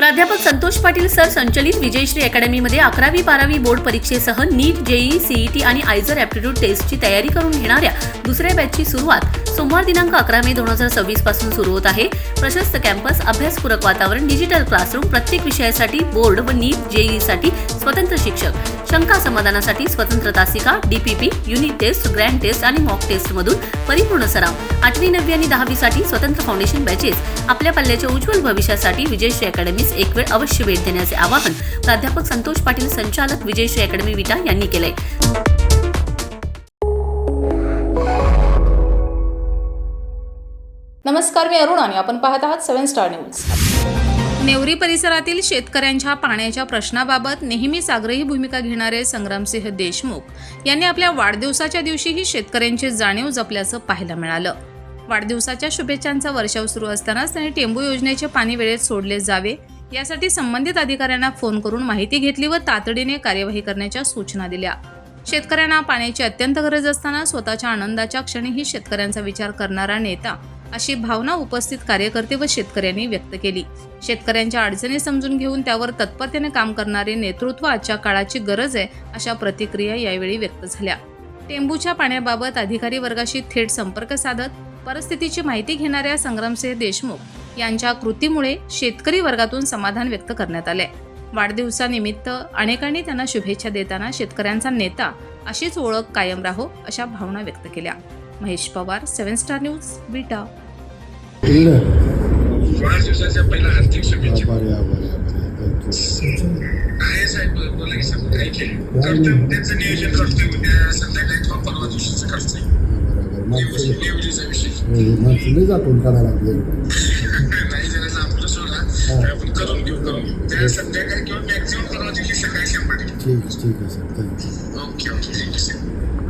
प्राध्यापक संतोष पाटील सर संचलित विजयश्री अकॅडमीमध्ये 11वी-12वी बोर्ड परीक्षेसह नीट, JEE, CET आणि आयझर ॲप्टिट्यूड टेस्टची तयारी करून घेणाऱ्या दुसऱ्या बॅचची सुरुवात सोमवार दिनांक 11 मे 2026 पासून सुरू होत आहे. प्रशस्त कॅम्पस, अभ्यासपूरक वातावरण, डिजिटल क्लासरूम, प्रत्येक विषयासाठी बोर्ड व नीट, जेईईसाठी स्वतंत्र शिक्षक, शंका समाधानासाठी स्वतंत्र तासिका, DPP, unit test, grand test आणि मॉक टेस्ट मधून परिपूर्ण सराव, 8वी, 9वी आणि 10वी साठी स्वतंत्र फाउंडेशन बॅचेस. आपल्या पल्ल्याच्या उज्ज्वल भविष्यासाठी विजयश्री अकॅडमीस एक वेळ अवश्य भेट देण्याचे आवाहन प्राध्यापक संतोष पाटील, संचालक विजयश्री अकॅडमी विटा यांनी केले. नमस्कार, मी अरुण आणि आपण पाहत आहात 7 स्टार न्यूज. नेवरी परिसरातील शेतकऱ्यांच्या पाण्याच्या प्रश्नाबाबत नेहमीच आग्रही भूमिका घेणारे संग्रामसिंह देशमुख यांनी आपल्या वाढदिवसाच्या दिवशीही शेतकऱ्यांची जाणीव जपल्याचं पाहायला मिळालं. वाढदिवसाच्या शुभेच्छांचा वर्षाव सुरू असतानाच त्यांनी टेंबू योजनेचे पाणी वेळेत सोडले जावे यासाठी संबंधित अधिकाऱ्यांना फोन करून माहिती घेतली व तातडीने कार्यवाही करण्याच्या सूचना दिल्या. शेतकऱ्यांना पाण्याची अत्यंत गरज असताना स्वतःच्या आनंदाच्या क्षणीही शेतकऱ्यांचा विचार करणारा नेता अशी भावना उपस्थित कार्यकर्ते व शेतकऱ्यांनी व्यक्त केली. शेतकऱ्यांच्या अडचणी समजून घेऊन त्यावर तत्परतेने काम करणारे नेतृत्व आजच्या काळाची गरज आहे, अशा प्रतिक्रिया यावेळी व्यक्त झाल्या. टेंबूच्या पाण्याबाबत अधिकारी वर्गाशी थेट संपर्क साधत परिस्थितीची माहिती घेणाऱ्या संग्रामसिंह देशमुख यांच्या कृतीमुळे शेतकरी वर्गातून समाधान व्यक्त करण्यात आले. वाढदिवसानिमित्त अनेकांनी त्यांना शुभेच्छा देताना शेतकऱ्यांचा नेता अशीच ओळख कायम राहो अशा भावना व्यक्त केल्या. महेश पवार, 7 स्टार न्यूज, विटा. वाढदिवसाच्या पहिल्या हार्दिक शुभेच्छा. आहे साहेब, बोला की साहेब, काय केलं करतोय, उद्याचं नियोजन करतोय, उद्या संध्याकाळी किंवा परवा दिवशीचं करतोय नियोजनाचा विषय. नाही जरा आपलं सोडा, आपण करून घेऊ त्या संध्याकाळी किंवा मॅक्झिमम परवा दिवशी सकाळी 100%. ठीक आहे sir, thank you. Okay, thank you sir.